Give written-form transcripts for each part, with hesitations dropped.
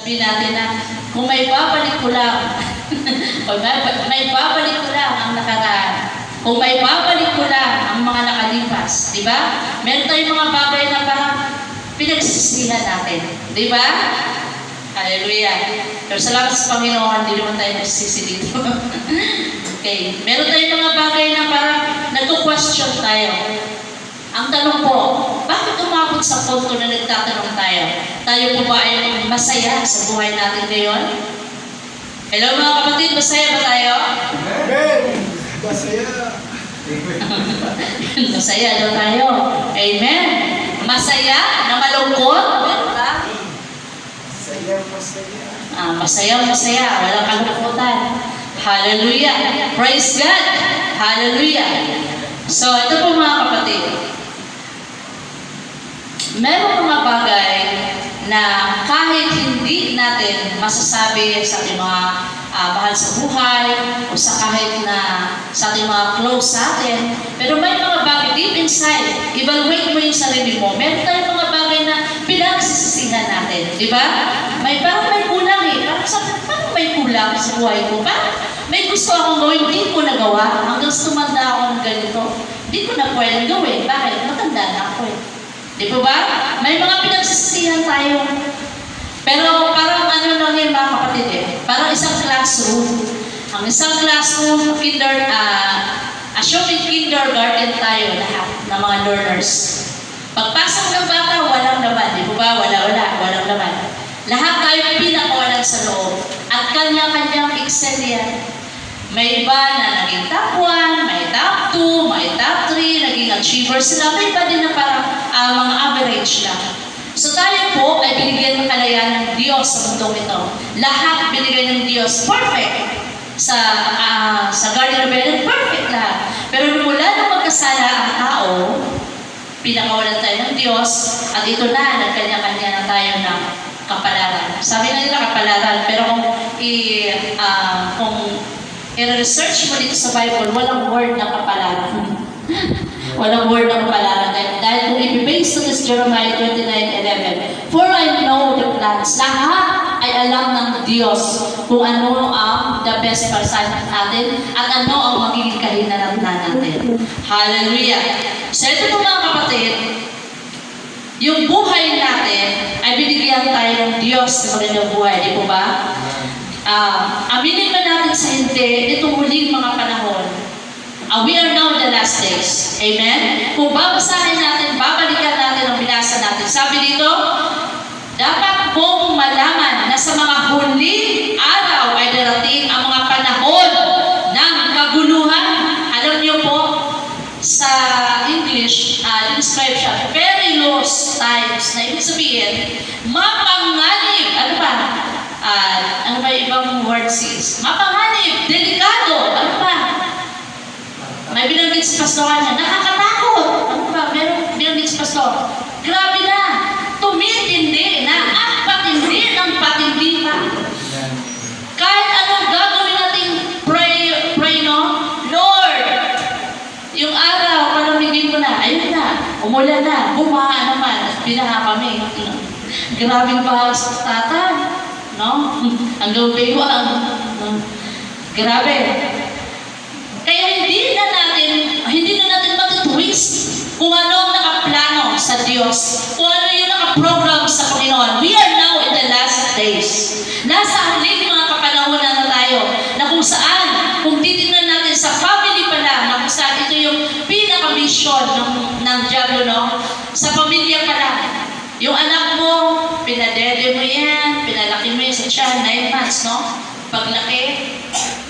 Sabihin natin na kung may babalik ko lang, kung may babalik ko lang ang nakaraan, kung may babalik ko lang ang mga nakalipas, di ba? Meron tayong mga bagay na parang pinagsisihan natin, di ba? Hallelujah. Pero salamat sa Panginoon, hindi naman tayo nagsisi dito. Okay. Meron tayong mga bagay na parang nagko-question tayo. Ang tanong po, bakit umabot sa punto na nagtatanong tayo? Tayo po ba ay masaya sa buhay natin ngayon? Hello mga kapatid, masaya ba tayo? Amen! Masaya! Masaya daw tayo. Amen! Masaya na malungkot? Masaya. Masaya. Walang kalungkutan. Hallelujah! Praise God! Hallelujah! So, ito po mga kapatid. Meron mga bagay na kahit hindi natin masasabi sa ating mga mahal sa buhay o sa kahit na sa ating mga close sa atin, pero may mga bagay deep inside, evaluate mo yung sarili mo. Meron tayong mga bagay na pinagsisisihan natin, di ba? Parang may kulang eh. Parang may kulang sa buhay ko. Parang may gusto akong gawin, hindi ko nagawa. Hanggang tumanda ako ng ganito, hindi ko na pwede gawin. Bakit? Matanda na ako eh. Di ba ba? May mga pinagsisisihan tayo. Pero parang ano lang yun mga kapatid eh. Parang isang classroom. Ang isang classroom, assuming kindergarten tayo lahat ng mga learners. Pagpasok ng bata, walang laman. Di ba? Walang laman. Lahat tayo pinakawalan sa loob. At kanya-kanyang excel yan. May iba na naging top 1, may top 2, may top 3, naging achievers sila. May iba din na parang mga average lang. So tayo po ay binigyan ng kalayaan ng Diyos sa mundong ito. Lahat binigay ng Diyos. Perfect. Sa Garden of Eden, perfect lahat. Pero mula nung magkasala ang tao, pinakawalan tayo ng Diyos, at ito na, nagkanya-kanya na tayo ng kapalaran. Sabi na nila kapalaran, pero kung i-research mo dito sa Bible, walang word na kapalaran. Walang word na kapalaran. Dahil kung i-base to this Jeremiah 29:11, for I know the plans. Lahat ay alam ng Diyos kung ano ang the best para sa atin at ano ang magiging kahinarap natin. Hallelujah! So ito po mga kapatid, yung buhay natin ay binigyan tayo ng Diyos sa magandang buhay. Di po ba? Aminin man natin sa hindi, itong huling mga panahon, we are now the last days. Amen? Kung babasahin natin, babalikan natin ang binasa natin. Sabi dito, dapat mong malaman na sa mga huling araw ay darating ang mga panahon ng kaguluhan. Alam niyo po, sa English, describe siya, perilous times, na ibig sabihin, mapanganib. Ano ba? Ano ba ibang words is? Mapanganib, delikado. Ano ba? May binanggit si Pastor niya, nakakatakot. Ano ba? Meron binanggit si Pastor. Grabe na. Tumitindi na at patindi ng patindi pa. Kahit anong gagawin natin, pray no? Lord, yung araw, palamigin mo na. Ayun na. Umulan na. Bumaha naman. At binaha kami. Grabing bahag sa tata. No? Ang gabi ko, grabe. Kaya hindi na natin matitwist kung ano ang nakaplano sa Diyos, kung ano yung nakaprogram sa Panginoon. We are now in the last days. Nasa huling mga kapanahonan na tayo, na kung saan, kung titignan natin sa family pa lang, na kung saan ito yung pinaka-mission ng Diablo, no? Sa pamilya pa lang. Yung anak mo, pinadede mo yan, pinalaki mo yan sa tiyan, 9 months, no? Paglaki,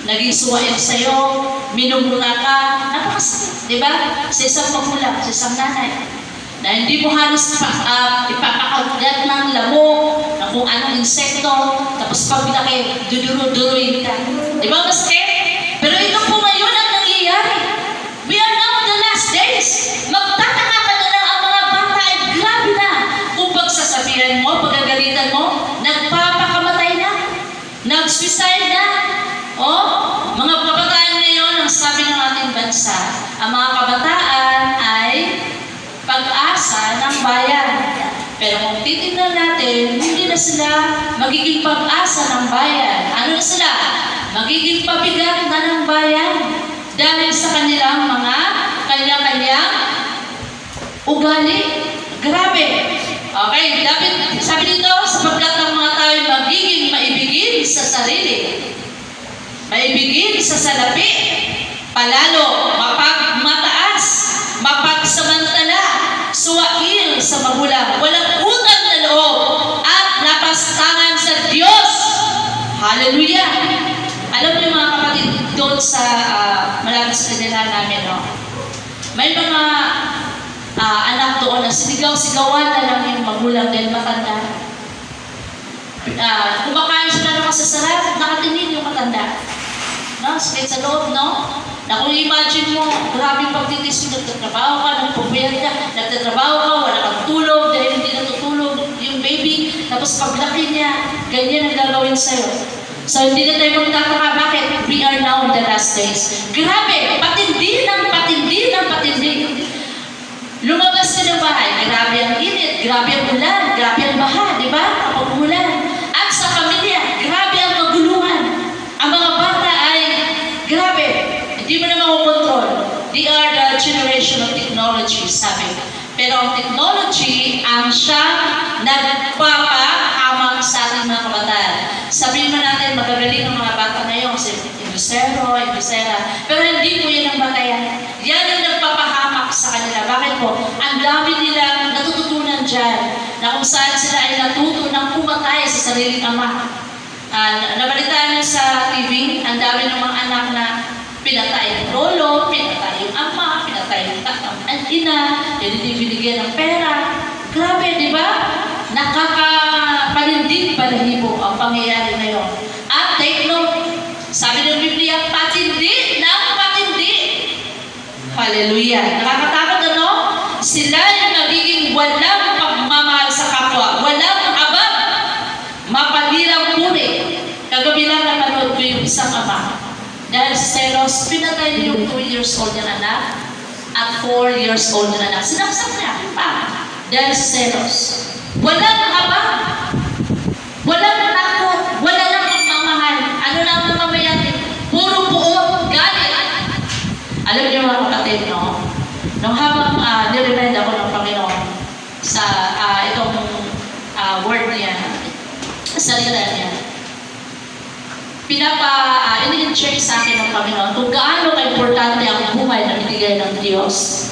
naging suwain sa'yo, minumura ka, napakasakit, di ba? Sa isang magulang, sa isang nanay, na hindi mo halos ipapakagat ng lamok, na kung anong insekto, tapos paglaki, duduro-duruin ka. Di ba masakit? Pero ito po ngayon ang nangyayari. We are now in the last days. Magtataka ka na lang ang mga bata ay grabe na. Kung pagsasabihan mo, pagagalitan mo, nagpapakamatay na, nag-suicide na. Mga kabataan ngayon, ang sabi ng ating bansa, ang mga kabataan ay pag-asa ng bayan. Pero kung titignan natin, hindi na sila magiging pag-asa ng bayan. Ano na sila? Magiging pabigat na ng bayan dahil sa kanilang mga kanya-kanyang ugali. Grabe. Okay, David, sabi dito, sapagkat ang mga tayo magiging maibigin sa sarili, maibigin sa salapi, palalo, mapagmataas, mapagsamantala, suwail sa magulang, walang utang na loob, at napastangan sa Diyos. Hallelujah! Alam niyo mga kapatid, doon sa malapit sa tindahan namin, no? May mga anak doon na sinigaw-sigawan na lang yung magulang dahil matanda. Kumakain sila ng masasarap, nakatingin yung matanda. No? Sakit sa loob, no? Na kung imagine mo, grabe yung pagtitis mo, nagtatrabaho ka, nagpupuyat ka, nagtatrabaho ka, wala kang tulog, dahil hindi natutulog yung baby, tapos paglaki niya, ganyan ang gagawin sa'yo. So, hindi na tayo magtataka, bakit? We are now in the last days. Grabe, patindi ng patindi ng patindi. Lumabas ka ng bahay, grabe ang init, grabe ang ulan, grabe ang baha, di ba? Kapag ulan. At sa pamilya, grabe ang maguluhan. Ang mga bata ay, grabe, hindi mo na makukontrol. They are the generation of technology, sabi. Pero ang technology ang siyang nagpapahamang sa ating mga kabataan. Sabihin mo natin, magagaling ang mga bata ngayon kasi indusero, indusera. Pero hindi po yan ang batayan. Yan ang nagpapahamak sa kanila. Bakit po? Ang dami nilang natututunan dyan na kung saan sila ay natuto ng pumatay sa sariling ama. Nabalitaan sa TV, ang dami ng mga anak na pinatay yung lolo, pinatay yung ama, pinatay yung ina, hindi binigyan ng pera. Grabe, di ba? Nakakapanindig balahibo ang pangyayari ngayon. At take note, sabi ng Biblia, patindi ng patindi. Hallelujah. Nakakatakot ano? Sila yung nagiging walang pagmamahal sa kapwa, walang abang, mapalirang puri. Kagabi lang napanood ko yung isang ama. Dahil sa selos, pinatay niyo yung 2 years old na anak at 4 years old na anak. Sinaksak niya pa. Dahil sa selos. Walang abang. Walang takot. Wala lang pagmamahal. Ano lang ang mamayari? Puro buo. Galit. Alam niyo mga kapatid, no? Nung habang niremind ako ng Panginoon sa itong word niya, salita niya, ini-check sa akin ng Panginoon kung gaano ka-importante ang buhay na binigay ng Diyos.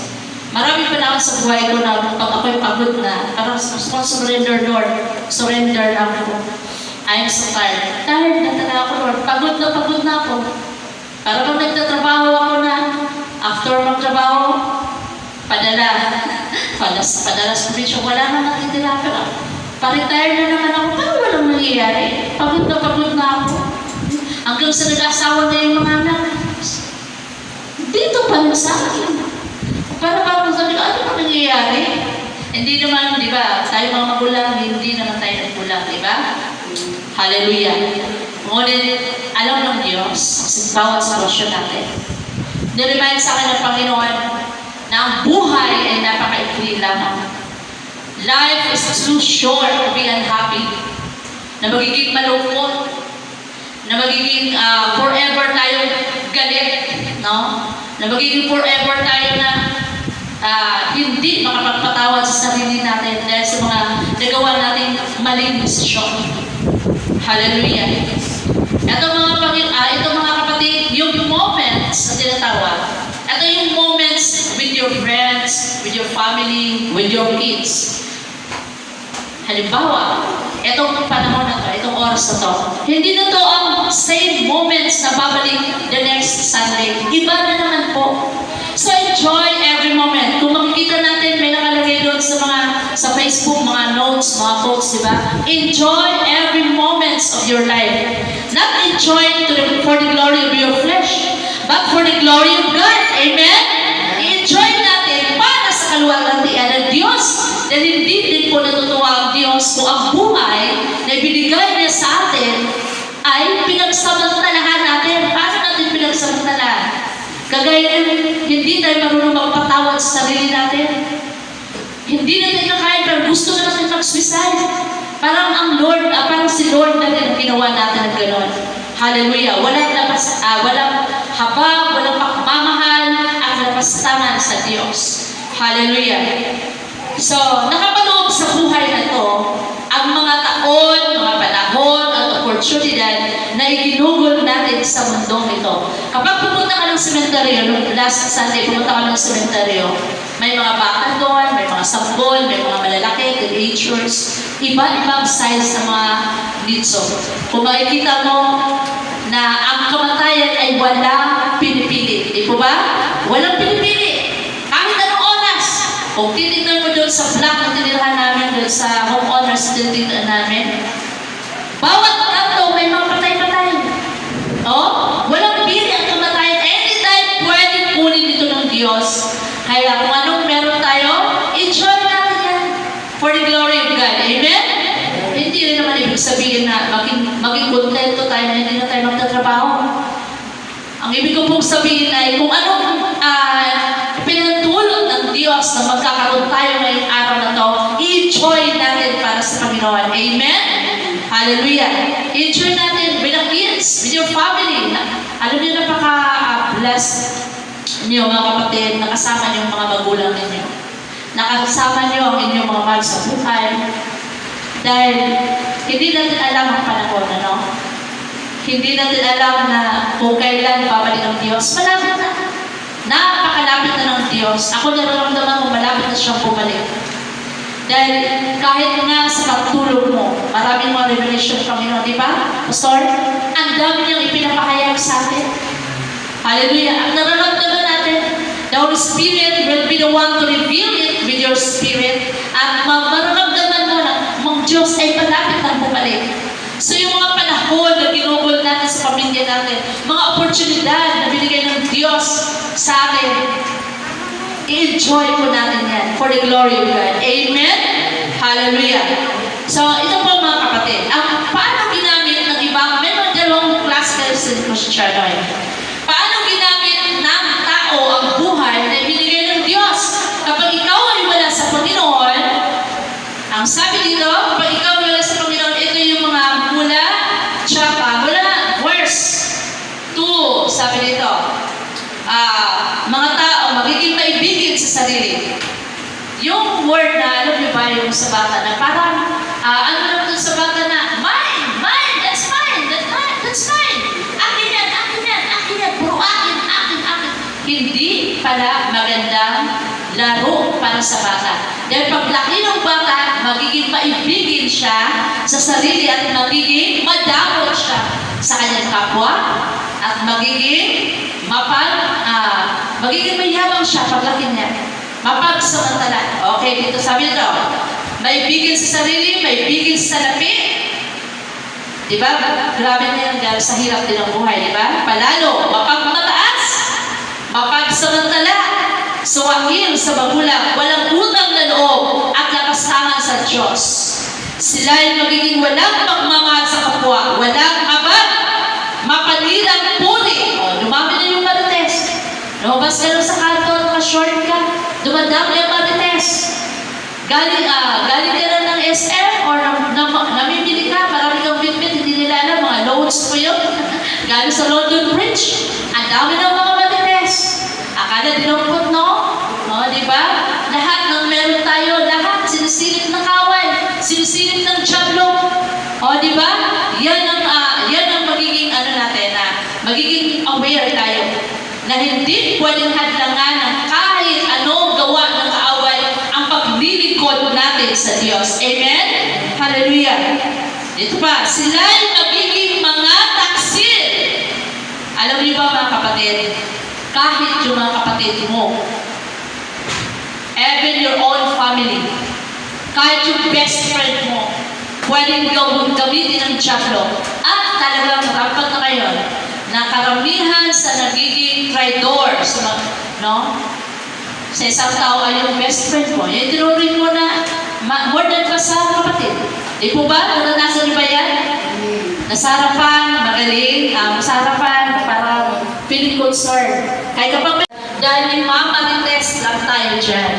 Marami pa na ako sa buhay ko na pag ako'y pagod na, parang surrender, Lord. Surrender lang ako. I'm so tired. Tired na talaga ako, Lord. Pagod na ako. Para pag nagtatrabaho ako na, after magtrabaho, padala sa probinsya, wala na natitira ka lang. Pa-retire na naman ako, pero walang nangyayari. Pagod na ako. Hanggang sa nag-asawa na yung mga anak. Dito pa rin sa akin. Para parang sabi ko, ano na nangyayari? Hindi naman, di ba, tayo mga magulang, hindi naman tayo nagbulang, di ba? Hallelujah. Ngunit, alam ng Diyos, sa bawat sitwasyon natin. Niremind sa akin ng Panginoon na ang buhay ay napaka-ikli lamang. Life is too short to be unhappy. Na magiging malungkot, na magiging forever tayong galit, no? Na magiging forever tayo na hindi makapagpatawad sa sarili natin dahil sa mga nagawa nating maling desisyon. Hallelujah. Ito mga kapatid, yung moments na tinatawag, ito yung moments with your friends, with your family, with your kids. Halimbawa, itong panahon na to, itong oras na to, hindi na to ang same moments na babalik the next Sunday. Iba na naman po. So enjoy every moment. Kung makikita natin, may nakalagay doon sa Facebook, mga notes, mga quotes, di ba? Enjoy every moments of your life. Not enjoy for the glory of your flesh, but for the glory of God. Amen? I-enjoy natin para sa kaluwalhatian ng Diyos. Dahil hindi din po natutuwa ang Diyos kung ang buhay na ibinigay niya sa atin ay pinagsamantalahan natin. Paano natin pinagsamantalahan? Kagaya ng hindi tayo marunong magpatawad sa sarili natin. Hindi natin kakain, pero gusto na natin mag-suicide. Parang parang si Lord natin ang ginawa natin ng gano'n. Hallelujah. Walang habang, walang pagmamahal at napastangan sa Diyos. Hallelujah. So, nakapaloob sa buhay na ito, ang mga taon, mga panahon, at oportunidad na iginugol natin sa mundong ito. Kapag pumunta ka ng sementeryo, last Sunday, pumunta ka ng sementeryo, may mga bata doon, may mga sanggol, may mga malalaki, teenagers, iba-ibang size ng mga nitso. Kung makikita mo na ang kamatayan ay walang pinipili. Di po ba? Walang pinipili. Kahit anong oras. Kung titignan mo doon sa block na tinirahan namin, doon sa homeowners tinirahan namin, bawat kanto may mga patay-patay. Oh? Walang pili ang kamatayan. Anytime pwedeng kunin dito ng Diyos. Kaya kung anong meron tayo, enjoy natin yan. For the glory of God. Amen? Hindi rin naman ibig sabihin na maging kontento tayo na hindi na tayo magtatrabaho. Ang ibig ko pong sabihin ay kung anong pinatulog ng Diyos na magkakaroon tayo ngayong araw na to, enjoy natin para sa Panginoon. Amen? Hallelujah. Enjoy natin with the kids, with your family. Alam niyo, napaka-blessed niyo mga kapatid, nakasama niyo ang mga magulang ninyo. Nakasama niyo ang inyong mga mahal sa buhay. Dahil hindi natin alam ang panahon, ano? Hindi natin alam na kung kailan babalik ang Diyos. Malapit na. Napakalapit na ng Diyos. Ako nararamdaman ko malapit na siyang bumalik. Dahil kahit nga sa pagtulog mo, maraming mga revelation ng Panginoon, di ba? Pastor, ang dami niyang ipinapakayag sa atin. Hallelujah. Ang nararamdaman natin, the Holy Spirit will be the one to reveal it with your spirit. At mararamdaman mo na ang Diyos ay malapit na bumalik. So yung mga panahon na ginugol natin sa pamilya natin, mga oportunidad na binigay ng Diyos sa atin, i-enjoy po natin yan for the glory of God. Amen? Hallelujah. So ito po mga kapatid, ang paano ginamit ng ibang, may mga dalawang class kayo sa Kristiyaano. Paano ginamit ng tao ang buhay na binigay ng Diyos? Kapag ikaw ay wala sa Panginoon, ang sabi dito, kapag ikaw ay wala sa Panginoon, ito yung mga mula, verse 2, sabi dito, mga tao, magiging maibigin sa sarili. Yung word na, alam niyo ba yung sa bata na parang, ano naman dun sa bata na, mine, that's mine, that's mine. Akin yan, puro akin. Hindi pala magandang laro para sa bata. Dahil paglaki ng bata, magiging maibigin siya sa sarili at magiging madamot siya sa kanyang kapwa at magiging mayabang siya paglaki niya. Mapagsamantala. Okay, dito sabi ito, maibigin sa sarili, maibigin sa salapi. Diba? Grabe na yan dahil sa hirap din ang buhay, diba? Palalo, mapagmataas, mapagsamantala, suwakin sa magulang, walang utang na loob at nakasangan sa Diyos. Sila ay magiging walang pagmamahal sa kapwa, walang abad, mapanirang puri. O, dumami na yung marites. Lumabas ka lang sa kanto, naka-short ka, dumadami ang marites. Galing ka na ng SM or namimili ka, marami kang bitbit, hindi nila alam, mga loads po yun. Galing sa London Bridge, ang dami ng mga marites. Akala dinumpot, no? O, di ba? Lahat ng meron tayo, lahat sinisilip ng kaway, sinisilip ng tiyablo. O, di ba? Yan ang magiging magiging aware tayo na hindi pwedeng hadlangan ng kahit anong gawa ng kaaway ang paglilingkod natin sa Diyos. Amen? Hallelujah. Ito pa, sila'y magiging mga taksil. Alam niyo ba mga kapatid, kahit yung mga kapatid mo, even your own family, kahit yung best friend mo, pwedeng gamitin ng tiyablo. At talagang rapat na kayo na karamihan sa nagiging traidor sa isang tao ay yung best friend mo. Yung tinuring mo na more than pa sa kapatid. Di po ba? Naranasan niyo ba yan? Nasarapan, magaling, masarapan, parang feeling concerned. Kahit kapag dahil may mamarites lang tayo dyan.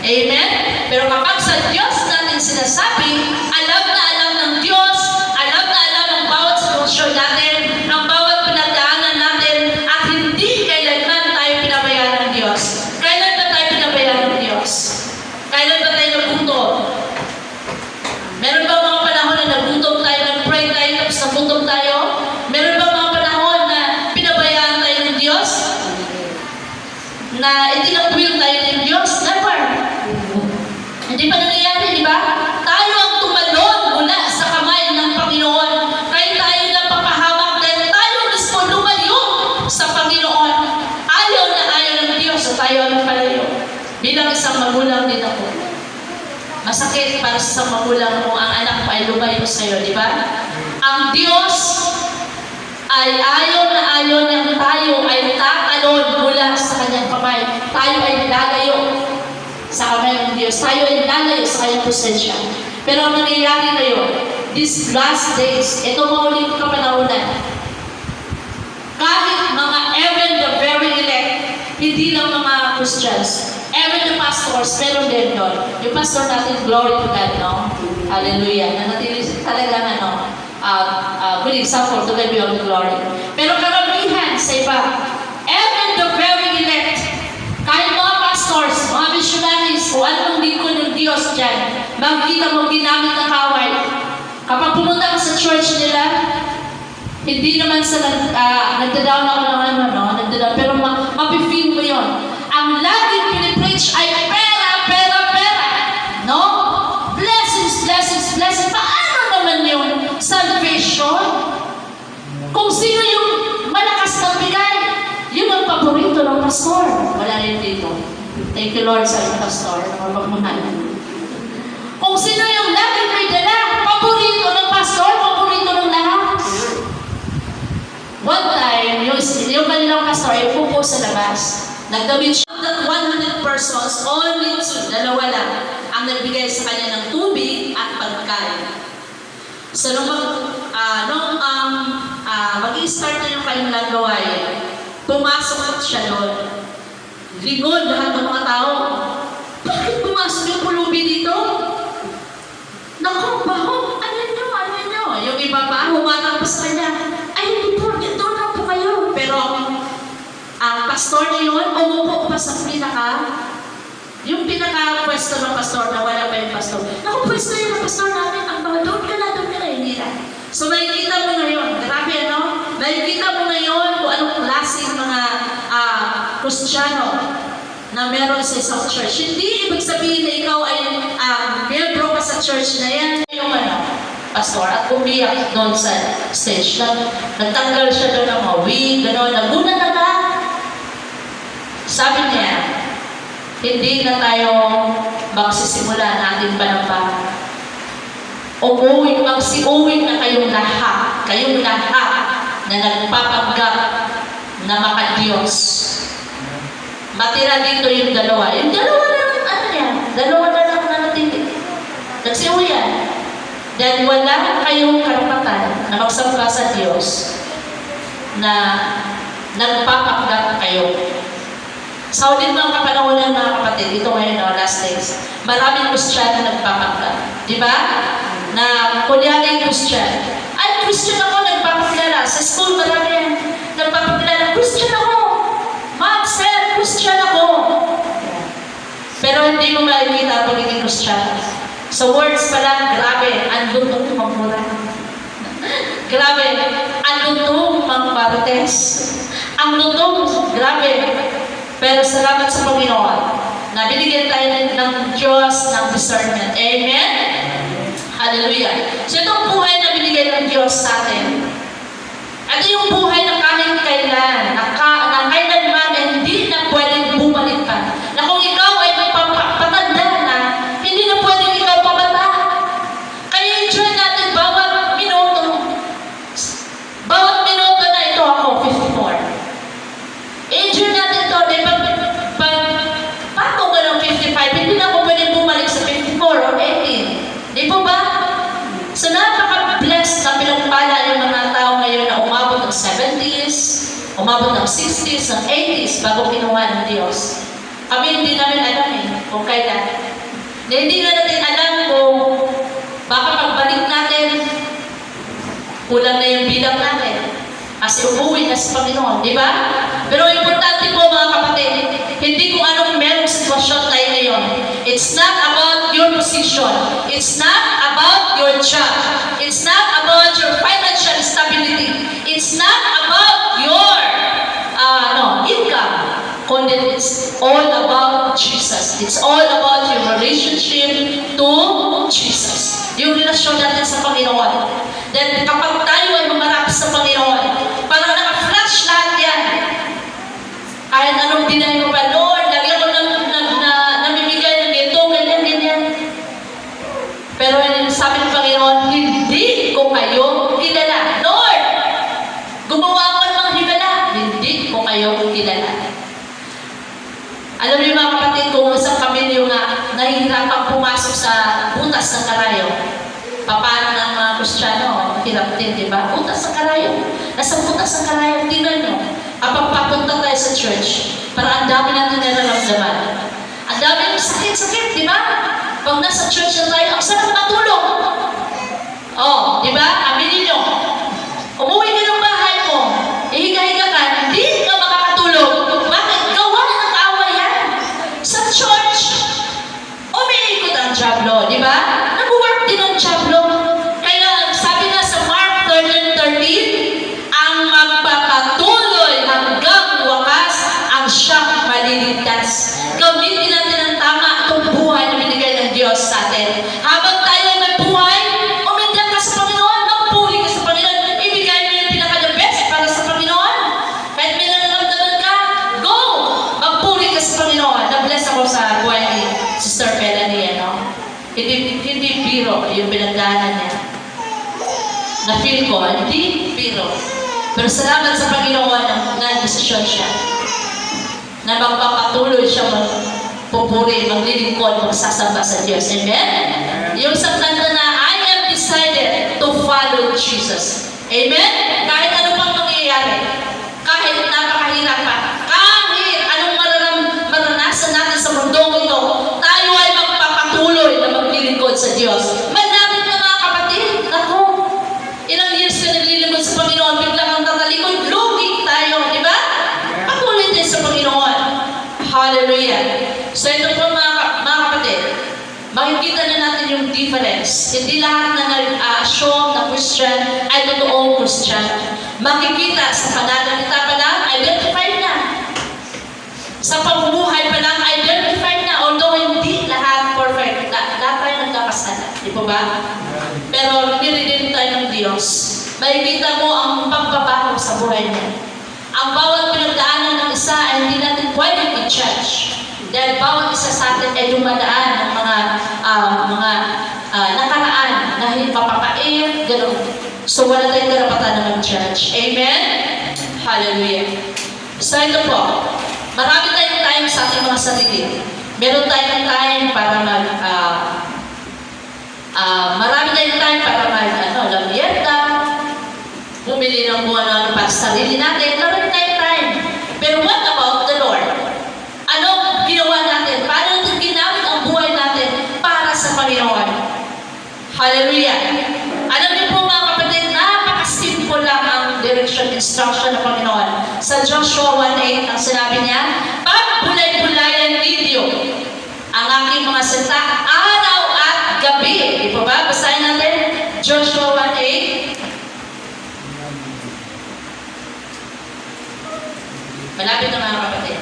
Amen? Pero kapag sa Diyos natin sinasabi, alam na alam ng Diyos, alam na alam ang bawat sitwasyon natin, ang bawat pinagdaanan natin, at hindi kailanman tayo pinabayaan ng Diyos. Kailan ba tayo pinabayaan ng Diyos? Kailan ba tayo nagutom? Meron ba mga panahon na nagutom tayo, nag-pray tayo, tapos nagutom tayo? Meron ba mga panahon na pinabayaan tayo ng Diyos? Na itinakwil tayo ng Diyos? Never. Hindi pa nangyayari, di ba? Tayo ang tumalon mula sa kamay ng Panginoon. Kaya tayo napapahamak dahil tayo mismo lumayo sa Panginoon. Ayaw na ayaw ng Diyos at tayo ang palayo. Bilang isang magulang din ako. Masakit para sa isang magulang mo ang anak pa ay lumayo sa iyo, di ba? Ang Diyos ay ayaw na ayaw niyang tayo ay tatalon mula sa kanyang kamay. Tayo ay lalayo sa kamay ng Diyos. Tayo ay lalayo sa kanyang presensya. Pero ang nangyayari ngayon, these last days, ito mauling kapanahonan, kahit mga even the very elect, hindi lang mga Christians, even the pastors, meron din doon. Yung pastor natin, glory to God, no? Hallelujah. Nanatili talaga, good example to God be all the glory. Pero karamihan sa iba, even the very elect, kahit mga pastors, mga missionaries, o anong lingkod ng Diyos dyan, makikita mo ginamit ng kaway. Kapag pumunta ka sa church nila, hindi naman sa nagdadown ako ng nagdadown, pero mapifeel mo yun. Ang laging pinipreach ay pera, pera, pera. No? Blessings, blessings, blessings. Paano naman yung salvation? Kung sino yung malakas na bigay, yun ang paborito ng pastor. Wala rin dito. Thank you Lord sa pastor. Mapagmahal. Kung sino yung laging may dala, paborito ng pastor, paborito ng lahat. One time, yung kanilang pastor ay pupo sa labas. Nagdamit siya that 100 persons, only 2, dalawa lang, ang nagbigay sa kanya ng tubig at pagkain. So, mag-i-start na yung kanilang gawain, pumasok siya doon. Lingon lahat ng mga tao. Bakit pumasok yung pulubi dito? Naku, baho, ano nyo? Yung iba pa, humatang pa sa kanya. Ay, hindi po, dito na po kayo. Pero, ang pastor na yun, umupo pa sa yung pinaka-pwesto ng pastor, na wala pa yung pastor. Naku, pwesto yun ang pastor namin. Ang mga doon ka na, hindi na. So, makikita mo ngayon, grabe ano? Makikita mo ngayon kung anong klaseng mga Kristiyano na meron sa isang church. Hindi ibig sabihin na ikaw ay miyembro ka sa church na yan. Yung pastor, at umiyak doon sa stage. Nagtanggal siya doon ng mga wig, gano'n, nagunan na ka. Sabi niya, hindi na tayo magsisimula natin panambahan. Magsiuwi na kayong lahat na nagpapanggap na makadiyos. Matira dito yung dalawa. Yung dalawa na lang nanatili. Nagsiuwi yan. Dahil wala kayong karapatan na magsamba sa Diyos na nagpapanggap kayo. Sa ulit mga kapanahonan, mga kapatid, ito ngayon, last days, maraming Kristiyano nagpapanggap. Di ba? Na kunyari Christian. Ay, Christian ako, nagpapakilala. Sa school, marami yan. Nagpapakilala, Christian ako. Ma'am, sir, Christian ako. Pero hindi mo makikita ang pagiging Christian. Sa words pa lang, grabe, ang lutong magmura. Grabe, ang lutong magmarites. Ang lutong, grabe. Pero salamat sa Panginoon na binigyan tayo ng Diyos ng discernment. Amen? Hallelujah. So itong buhay na binigay ng Diyos sa atin, ito yung buhay na kahit kailan, na kailanman hindi na pwedeng bumalik pa. Na kung ikaw ay patanda na, hindi na pwedeng ikaw pabata. Kaya enjoy natin bawat minuto. Bawat minuto na ito ako, 54. Enjoy natin ito. Paano ko ng 55? Hindi na ako pwedeng bumalik sa 54 or 18. Di po ba? So napaka-blessed na pinagpala yung mga tao ngayon na umabot ng 70s, umabot ng 60s, ng 80s bago kinuha ng Diyos. Kami hindi namin alam kung kailan. Na hindi na natin alam kung baka pagbalik natin, kulang na yung bilang natin. Kasi umuwi na sa Panginoon, di ba? Pero importante po mga kapatid, hindi kung anong merong sitwasyon tayo ngayon. It's not about your position. It's not about your job. It's not about your financial stability. It's not about your income. Kundi it's all about Jesus. It's all about your relationship to Jesus. Yung relasyon natin sa Panginoon. Then kapag tayo ay humarap sa Panginoon, parang naka-flash lahat yan. Kahit anong dinahin mo pa, Lord, lagi ako namimigay ng ito, ganyan. Pero sabi ng Panginoon, hindi ko kayo kilala. Lord, gumawa ako ng mga himala, hindi ko kayo kilala. Alam niyo mga kapatid, kung isang pamilya nga nahihirapang pumasok sa butas ng karayo, paano ng mga Kristiyano, hirap din, di ba? Butas ng karayo. Nasa butas ng karayo, tingnan nyo. Kapag papunta tayo sa church, para ang dami natin nararamdaman. Ang dami ng sakit-sakit, di ba? Pag nasa church na tayo, ang sarap matulog. Oh, di ba? Aminin nyo. Umuwi ka ng bahay mo, ihiga-higa ka, hindi ka makakatulog. Bakit? Gawa ng awa yan. Sa church, umiikot ang Diablo, di ba? Nag-work din ang Diablo. Kaya sabi nga sa Mark 13:13, ang magpapatuloy hanggang wakas ang siyang maliligtas. Gamitin natin ang tama itong buhay na binigay ng Diyos sa atin. Habang tayo ay may buhay, umindan ka sa Panginoon, magpuli ka sa Panginoon, ibigay mo yung pinaka-the best para sa Panginoon. Kahit may nararamdaman ka, go! Magpuli ka sa Panginoon. Na-bless ako sa buhay ni Sister Melanie, Hindi biro yung pinagdaanan niya. Na-feel ko, hindi biro. Pero salamat sa Panginoon na nag-desisyon siya. Na magpapatuloy siya magpupuri, maglilingkod, magsasamba sa Diyos. Amen? Yung sa kanta na, I am decided to follow Jesus. Amen? Kahit ano pang mangyayari, kahit napakahirap pa, kahit anong maranasan natin sa mundong ito, tayo ay magpapatuloy na maglilingkod sa Diyos. Malapit na mga kapatid, ako, ilang years ka naglilingkod sa Panginoon, bigla kang tatalikod, lugi tayo, di ba? Patuloy din sa Panginoon. Hallelujah. So ito po mga kapatid, makikita na natin yung difference. Hindi lahat na nag-assume na Christian ay totoong Christian. Makikita sa pananalita pa lang, identified na. Sa pamumuhay pa lang, identified na. Although hindi lahat perfect. Lahat tayo nagkakasala. Di po ba? Pero nire-redeem tayo ng Diyos. Makikita mo ang pagbabago sa buhay niya. Ang bawat pinagdaanan ng isa ay hindi natin pwedeng i-judge. Dahil bawat isa sa atin ay dumadaan ng mga nakaraan na papapait, gano'n. So wala tayong karapatan na mag-judge. Amen? Hallelujah. So ito po, marami tayong time sa ating mga sarili. Meron tayong time para marami tayong time para lamyerta, bumili ng buwan para sa sarili natin. Marami tayong time. Pero what about the Lord? Ano ginawa natin? Paano natin ginamit ang buhay natin para sa Panginoon? Hallelujah! Alam niyo po mga kapatid, napakasimple lang ang direction, instruction ng Panginoon. Sa Joshua 1:8, ang sinabi niya, pagbulay-bulayan ninyo ang aking mga salita araw at gabi. Di po ba? Basahin natin Joshua 1:8. Malapit na mga kapatid.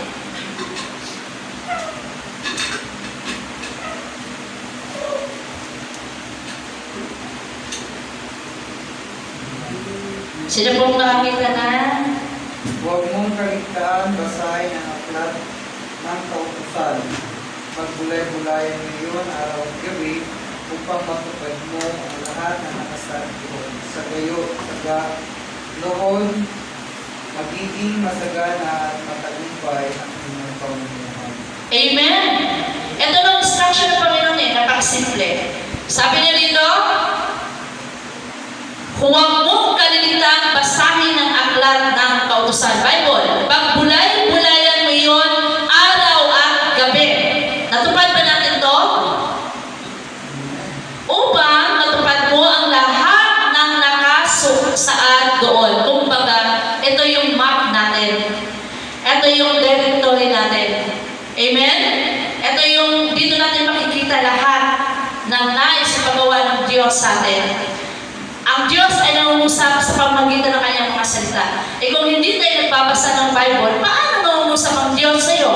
Sino pong nakakita na? Huwag mong kaligtaan, basahin ang aklat ng kautusan. Pagbulay-bulayan mo yun araw at gabi upang matupad mo ang lahat na nakasaad doon. Sa gayo, noon, magiging masagana at matagumpay ang inyong pamumuhay. Amen! Ito ng instruction ng Panginoon napakasimple. Sabi niya dito, huwag mong kalilitan basahin ang aklat ng kautusan. Bible, pagbulay-bulayan mo yun araw at gabi. doon. Kumbaga, ito yung map natin. Ito yung territory natin. Amen? Ito yung dito natin makikita lahat ng nais sa paggawa ng Diyos sa atin. Ang Diyos ay nangungusap sa pamamagitan ng kanyang mga salita. Eh kung hindi tayo nagbabasa ng Bible, paano nangungusap ang Diyos sa iyo?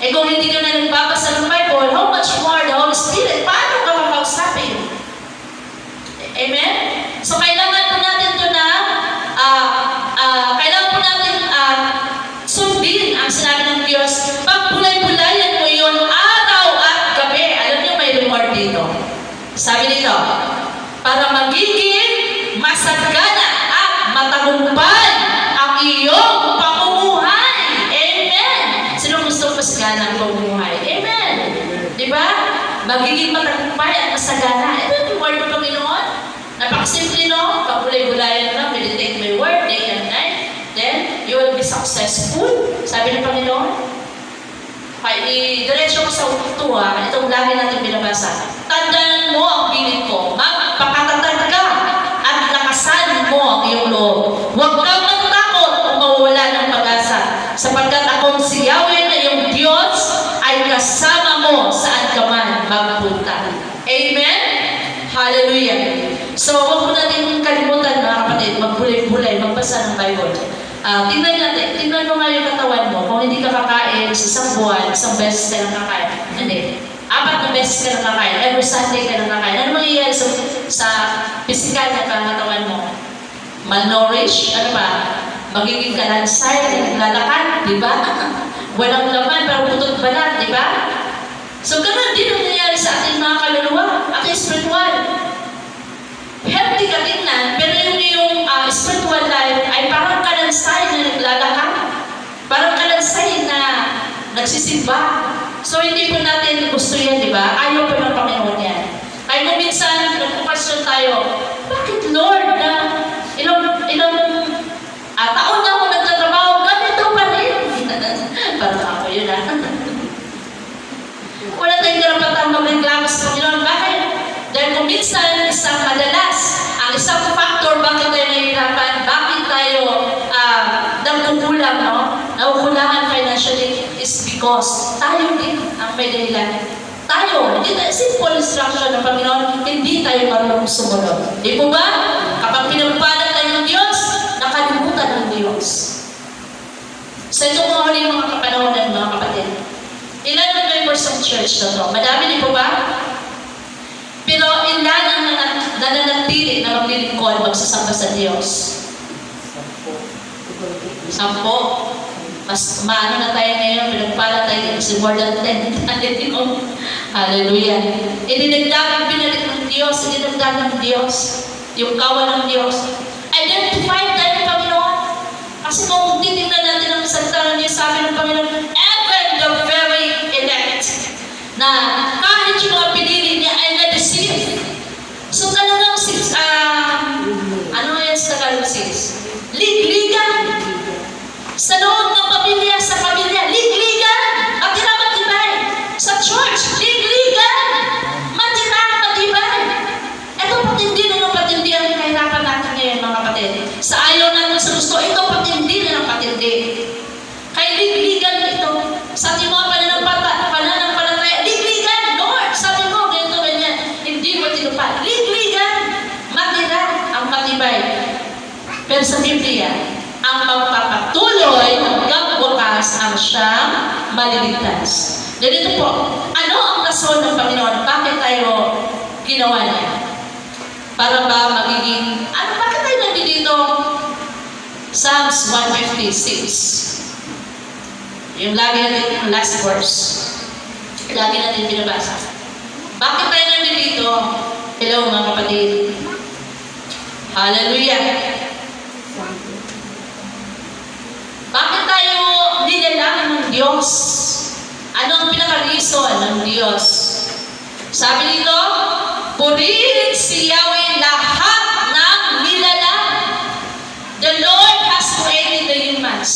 Eh kung hindi ka na nagbabasa ng Bible, how much more the Holy Spirit? Paano ka makausapin? Amen? So kailangan po natin ito na kailangan po natin sundin ang sinabi ng Diyos. Pagpulay-pulayan mo yun araw at gabi. Alam niyo may reward dito. Sabi dito, para magiging masagana at matagumpay ang iyong pamumuhay. Amen. Sino gusto masagana ang pamumuhay? Amen. Di ba? Magiging matagumpay at masagana. Ito yung word ng Panginoon. Napakasimple, no? Pagulay-gulayan lang, meditate my word day and night. Then, you will be successful. Sabi ng Panginoon. Kaya i-diretso ko sa ito, itong lagi natin binabasa. Tandaan mo ang pilit ko. Magpakatatag ka at lakasan mo ang iyong loob. Huwag kang matakot kung mawala ng pag-asa. Sapagkat akong si Yahweh na iyong Diyos ay kasama mo saan ka man magpunta. Amen? Hallelujah. So, huwag mo natin kalimutan, mga kapatid, magbulay-bulay, magbasa ng Bible. Tingnan mo nga yung katawan mo. Kung hindi ka kakain sa isang buwan, isang beses ka lang kakain. Hindi. 4 na beses ka lang kakain. Every Sunday ka lang kakain. Ano mangyayari sa physical na katawan mo? Malnourished? Ano ba? Magiging kalansay, lalakad, di ba? Walang laman, pero putot balat, di ba? So, ganun din ang nangyayari sa ating mga kaluluwa, ating spiritual. Healthy ka tingnan, pero yung spiritual life ay parang kalansay na naglalakad. Parang kalansay na nagsisimba. So, hindi po natin gusto yan, di ba? Ayaw po ng Panginoon yan. Kaya kung minsan, nagpupasyon tayo, bakit Lord na ilang taon na ako nagtatrabaho, ganito pa rin. Parang ako yun, Wala tayong karapatang magreklamo sa Panginoon. Bakit? Dahil kung minsan, isang madalas, ang isang factor bakit tayo nahihirapan, bakit tayo nagkukulang, no? Nakukulangan financially is because tayo din ang may dahilan. Tayo, hindi tayo, simple instruction ng Panginoon, hindi tayo marunong sumunod. Di po ba? Kapag pinagpalan tayo ng Diyos, nakalimutan ng Diyos. Sa itong mga huling mga kapanahonan, mga kapatid, ilan ang members ng church na ito? Madami din po ba? Pero ilan ang nananatili na maglilingkod, magsasamba sa Diyos? 10. Mas maano na tayo ngayon, pinagpala tayo kasi more than 10. Hallelujah. Idinagdagang binalik ng Diyos, idinagdagang ng Diyos, yung kawan ng Diyos. Identify tayo ng Panginoon. Kasi kung titignan natin ang salita ng Diyos, sabi ng Panginoon, even the very elect, na kahit yung mga pinili niya ay na-deceive. So talagang ano yan sa Tagalog, sis? Ligligan. Sa loob ng pamilya, sa pamilya, ligligan. Matira matibay. Sa church, ligligan. Matira matibay. Ito patindi na ng patindi ang kahirapan natin ngayon, mga kapatid. Sa ayaw natin sa gusto, ito patindi na ng patindi. Kaya ligligan ito. Sa ating mga pananampalataya, ligligan, Lord. Sabi mo, ganito, ganyan. Hindi mo tinupad. Ligligan. Matira ang matibay. Pero sa Biblia, ang magpapatuloy hanggang wakas ang siyang maliligtas. Ganito po, ano ang rason ng Panginoon? Bakit tayo ginawa niya? Para ba magiging, bakit tayo nandito? Psalms 156. Yung lagi natin, last verse. Lagi natin binabasa. Bakit tayo nandito? Hello mga kapatid. Hallelujah. Bakit tayo nilalangan ng Diyos? Ano ang pinaka-reason ng Diyos? Sabi dito, purihin si Yahweh lahat ng nilalang. The Lord has created the humans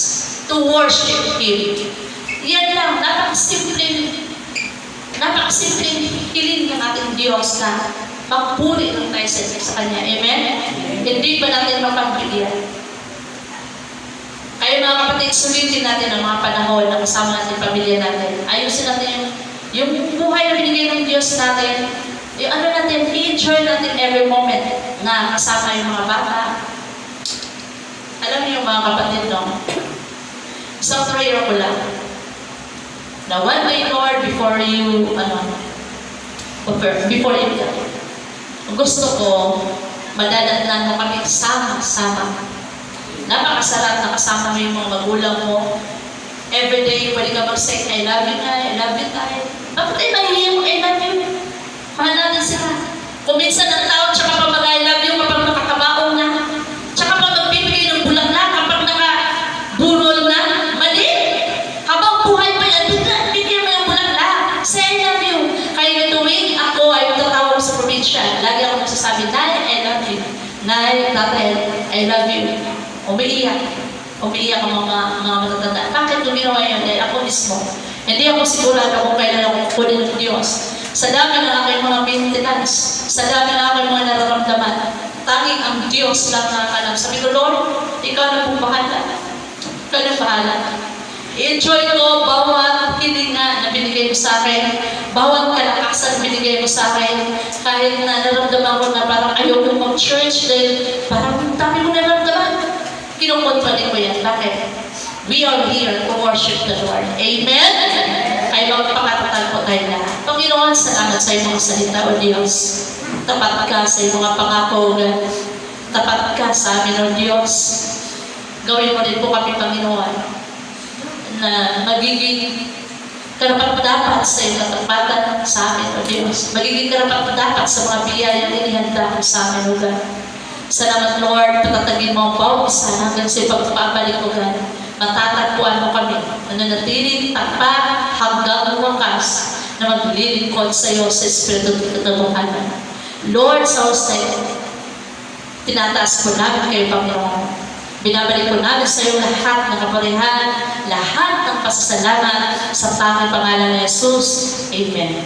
to worship Him. Yan lang, napakasimpleng hiling ng ating Diyos na magpuri ng tayo sa Kanya. Amen? Hindi ba natin mapagbigyan? Kaya mga kapatid, sulitin natin ang mga panahon na kasama natin, pamilya natin. Ayusin natin yung buhay na binigay ng Diyos natin. Yung ano natin, i-enjoy natin every moment na kasama yung mga bata. Alam niyo mga kapatid, no? Isang prayer ko lang. Na one day, Lord, before you die, gusto ko, madadatnan mo kami sama-sama. Napakasarap na kasama mo yung mga magulang mo. Every day, pwede ka mag-say, I love you, I love you, tayo. Bakit ay mahihiya mo, I love you? Mahal natin sila. Kung minsan ang tao, tsaka pa mag-I love you kapag nakakabaong na. Tsaka pa magbibigay ng bulaklak kapag nakabunol na. Mali! Habang buhay pa yan, bigyan mo yung bulaklak. Say, I love you. Kaya tuwing ako ay tatawag sa probinsya, lagi ako nagsasabi, Nay, I love you. Nay, Tatay, I love you. Umiiyak. Umiiyak ang mga matatanda. Bakit ginawa yun? Dahil ako mismo. Hindi ako sigurado kung kailan ako kunin ng Diyos. Sa dami ng aking mga maintenance, sa dami ng aking mga nararamdaman, tanging ang Diyos lang nakakalam. Sabi ko, Lord, ikaw na po bahala. Ikaw na bahala. I-enjoy ko bawat hininga na binigay mo sa akin, bawat kalakasan na binigay mo sa akin, kahit na naramdaman ko na parang ayaw ko mag-church dahil parang dami ko naramdaman. Kinukontrolin ko yan. Bakit? We are here to worship the Lord. Amen? Ay magpakatatal po tayo na. Panginoon, salamat sa iyong mga salita, O Diyos. Tapat ka sa iyong mga pangako. Tapat ka sa amin, O Diyos. Gawin mo rin po kami, Panginoon, na magiging karapat-dapat sa iyong katapatan sa amin, O Diyos. Magiging karapat-dapat sa mga biyayang inihanda mo sa amin, O God. Salamat, Lord, patatagin mo ang bawat isa hanggang sa ipagpapalik, O God. Matatagpuan mo kami, nananatiling tapat hanggang wakas na maglilingkod sa iyo sa Espiritu at katotohanan. Lord, sa husay, tinataas po namin kayo, Panginoon. Binabalik po namin sa iyo lahat ng kaparihan, lahat ng pasasalamat sa tanging pangalan ni Jesus. Amen.